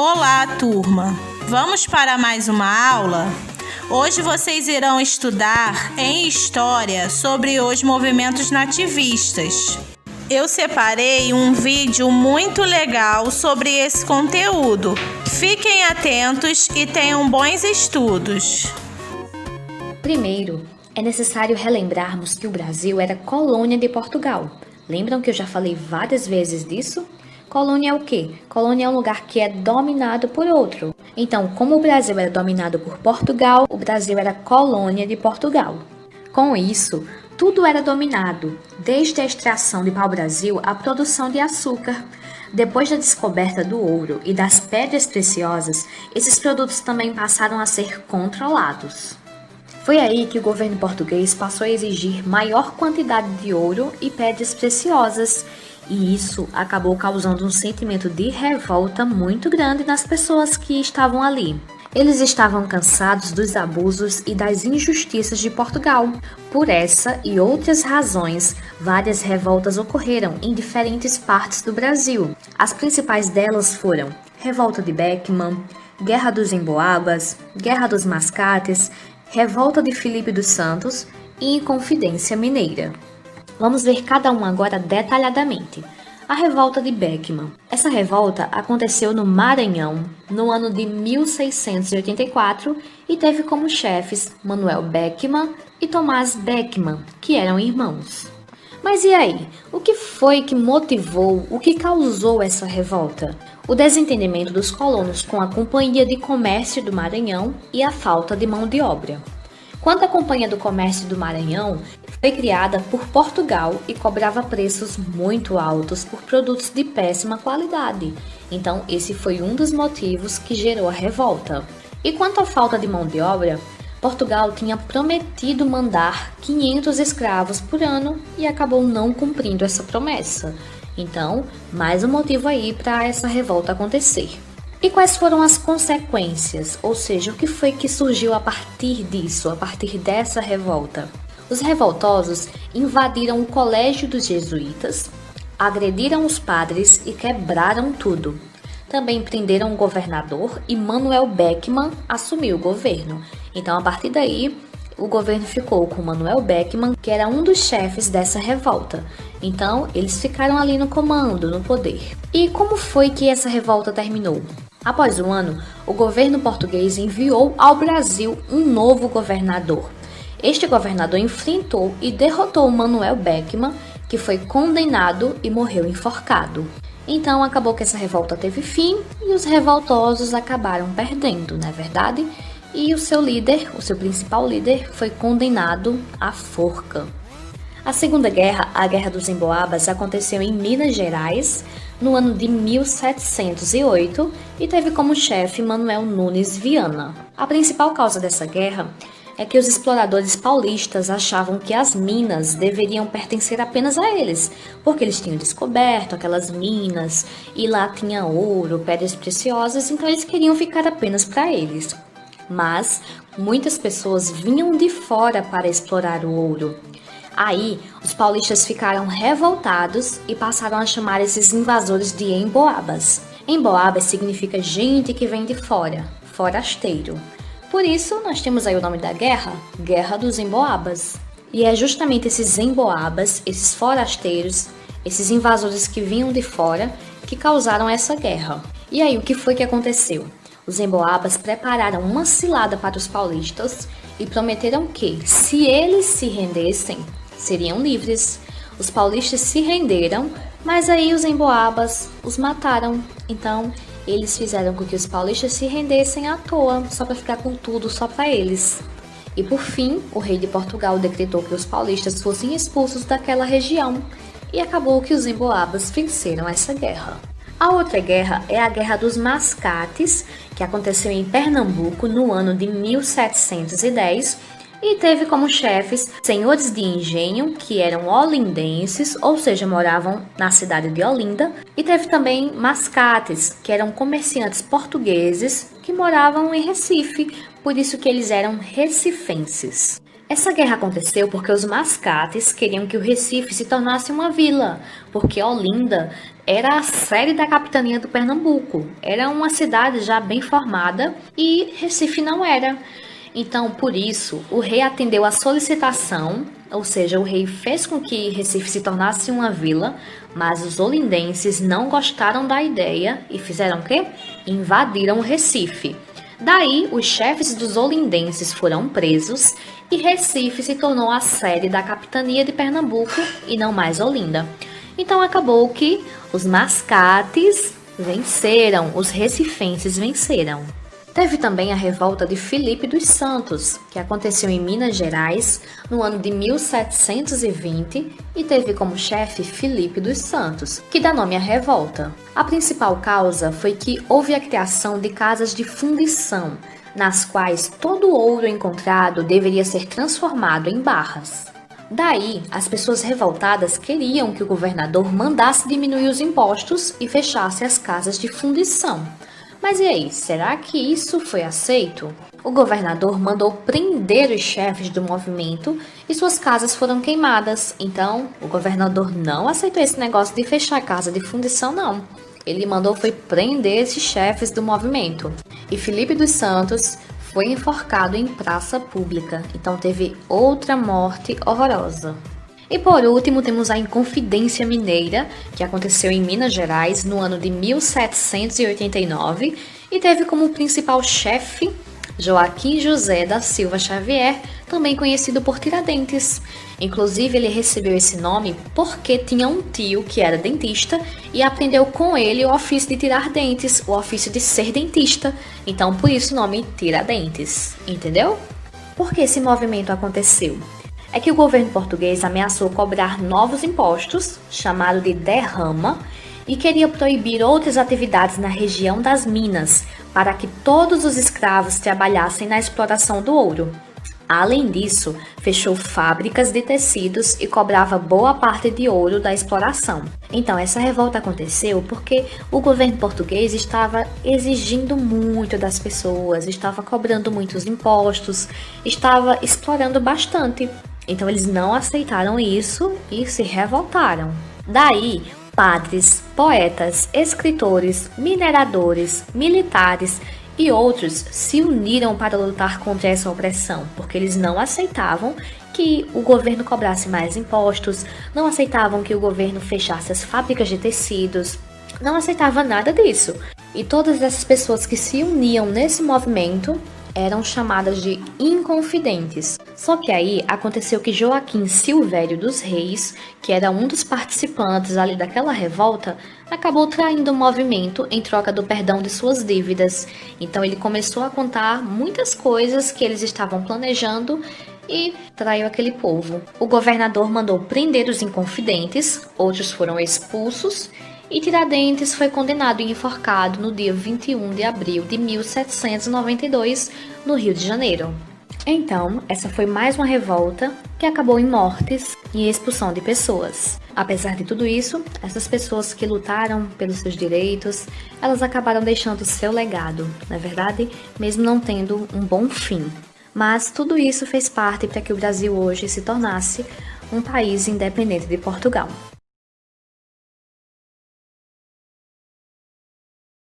Olá, turma! Vamos para mais uma aula? Hoje vocês irão estudar em História sobre os movimentos nativistas. Eu separei um vídeo muito legal sobre esse conteúdo. Fiquem atentos e tenham bons estudos. Primeiro, é necessário relembrarmos que o Brasil era colônia de Portugal. Lembram que eu já falei várias vezes disso? Colônia é o quê? Colônia é um lugar que é dominado por outro. Então, como o Brasil era dominado por Portugal, o Brasil era colônia de Portugal. Com isso, tudo era dominado, desde a extração de pau-brasil à produção de açúcar. Depois da descoberta do ouro e das pedras preciosas, esses produtos também passaram a ser controlados. Foi aí que o governo português passou a exigir maior quantidade de ouro e pedras preciosas, e isso acabou causando um sentimento de revolta muito grande nas pessoas que estavam ali. Eles estavam cansados dos abusos e das injustiças de Portugal. Por essa e outras razões, várias revoltas ocorreram em diferentes partes do Brasil. As principais delas foram Revolta de Beckman, Guerra dos Emboabas, Guerra dos Mascates, Revolta de Filipe dos Santos e Inconfidência Mineira. Vamos ver cada uma agora detalhadamente. A Revolta de Beckman. Essa revolta aconteceu no Maranhão, no ano de 1684, e teve como chefes Manuel Beckman e Tomás Beckman, que eram irmãos. Mas e aí? O que foi que motivou, o que causou essa revolta? O desentendimento dos colonos com a Companhia de Comércio do Maranhão e a falta de mão de obra. Quando a Companhia do Comércio do Maranhão foi criada por Portugal e cobrava preços muito altos por produtos de péssima qualidade. Então, esse foi um dos motivos que gerou a revolta. E quanto à falta de mão de obra, Portugal tinha prometido mandar 500 escravos por ano e acabou não cumprindo essa promessa. Então, mais um motivo aí para essa revolta acontecer. E quais foram as consequências? Ou seja, o que foi que surgiu a partir disso, a partir dessa revolta? Os revoltosos invadiram o colégio dos jesuítas, agrediram os padres e quebraram tudo. Também prenderam o governador e Manuel Beckman assumiu o governo. Então, a partir daí, o governo ficou com Manuel Beckman, que era um dos chefes dessa revolta. Então, eles ficaram ali no comando, no poder. E como foi que essa revolta terminou? Após um ano, o governo português enviou ao Brasil um novo governador. Este governador enfrentou e derrotou Manuel Beckman, que foi condenado e morreu enforcado. Então, acabou que essa revolta teve fim e os revoltosos acabaram perdendo, não é verdade? E o seu líder, o seu principal líder, foi condenado à forca. A Segunda Guerra, a Guerra dos Emboabas, aconteceu em Minas Gerais no ano de 1708 e teve como chefe Manuel Nunes Viana. A principal causa dessa guerra é que os exploradores paulistas achavam que as minas deveriam pertencer apenas a eles, porque eles tinham descoberto aquelas minas e lá tinha ouro, pedras preciosas, então eles queriam ficar apenas para eles. Mas muitas pessoas vinham de fora para explorar o ouro. Aí, os paulistas ficaram revoltados e passaram a chamar esses invasores de emboabas. Emboabas significa gente que vem de fora, forasteiro. Por isso, nós temos aí o nome da guerra, Guerra dos Emboabas. E é justamente esses emboabas, esses forasteiros, esses invasores que vinham de fora, que causaram essa guerra. E aí, o que foi que aconteceu? Os emboabas prepararam uma cilada para os paulistas e prometeram que, se eles se rendessem, seriam livres. Os paulistas se renderam, mas aí os emboabas os mataram. Então, eles fizeram com que os paulistas se rendessem à toa, só para ficar com tudo só para eles. E por fim, o rei de Portugal decretou que os paulistas fossem expulsos daquela região e acabou que os emboabas venceram essa guerra. A outra guerra é a Guerra dos Mascates, que aconteceu em Pernambuco no ano de 1710 e teve como chefes senhores de engenho, que eram olindenses, ou seja, moravam na cidade de Olinda, e teve também mascates, que eram comerciantes portugueses que moravam em Recife, por isso que eles eram recifenses. Essa guerra aconteceu porque os mascates queriam que o Recife se tornasse uma vila, porque Olinda era a sede da capitania do Pernambuco. Era uma cidade já bem formada e Recife não era. Então, por isso, o rei atendeu a solicitação, ou seja, o rei fez com que Recife se tornasse uma vila, mas os olindenses não gostaram da ideia e fizeram o quê? Invadiram o Recife. Daí, os chefes dos olindenses foram presos e Recife se tornou a sede da capitania de Pernambuco e não mais Olinda. Então, acabou que os mascates venceram, os recifenses venceram. Teve também a revolta de Filipe dos Santos, que aconteceu em Minas Gerais no ano de 1720 e teve como chefe Filipe dos Santos, que dá nome à revolta. A principal causa foi que houve a criação de casas de fundição, nas quais todo o ouro encontrado deveria ser transformado em barras. Daí, as pessoas revoltadas queriam que o governador mandasse diminuir os impostos e fechasse as casas de fundição. Mas e aí, será que isso foi aceito? O governador mandou prender os chefes do movimento e suas casas foram queimadas. Então, o governador não aceitou esse negócio de fechar a casa de fundição, não. Ele mandou foi prender esses chefes do movimento. E Filipe dos Santos foi enforcado em praça pública. Então, teve outra morte horrorosa. E por último, temos a Inconfidência Mineira, que aconteceu em Minas Gerais no ano de 1789 e teve como principal chefe Joaquim José da Silva Xavier, também conhecido por Tiradentes. Inclusive, ele recebeu esse nome porque tinha um tio que era dentista e aprendeu com ele o ofício de tirar dentes, o ofício de ser dentista. Então, por isso o nome Tiradentes, entendeu? Por que esse movimento aconteceu? É que o governo português ameaçou cobrar novos impostos, chamado de derrama, e queria proibir outras atividades na região das minas, para que todos os escravos trabalhassem na exploração do ouro. Além disso, fechou fábricas de tecidos e cobrava boa parte de ouro da exploração. Então, essa revolta aconteceu porque o governo português estava exigindo muito das pessoas, estava cobrando muitos impostos, estava explorando bastante. Então, eles não aceitaram isso e se revoltaram. Daí, padres, poetas, escritores, mineradores, militares e outros se uniram para lutar contra essa opressão, porque eles não aceitavam que o governo cobrasse mais impostos, não aceitavam que o governo fechasse as fábricas de tecidos, não aceitava nada disso. E todas essas pessoas que se uniam nesse movimento eram chamadas de inconfidentes. Só que aí aconteceu que Joaquim Silvério dos Reis, que era um dos participantes ali daquela revolta, acabou traindo o movimento em troca do perdão de suas dívidas. Então ele começou a contar muitas coisas que eles estavam planejando e traiu aquele povo. O governador mandou prender os inconfidentes, outros foram expulsos, e Tiradentes foi condenado e enforcado no dia 21 de abril de 1792, no Rio de Janeiro. Então, essa foi mais uma revolta que acabou em mortes e expulsão de pessoas. Apesar de tudo isso, essas pessoas que lutaram pelos seus direitos, elas acabaram deixando seu legado, não é verdade? Mesmo não tendo um bom fim. Mas tudo isso fez parte para que o Brasil hoje se tornasse um país independente de Portugal.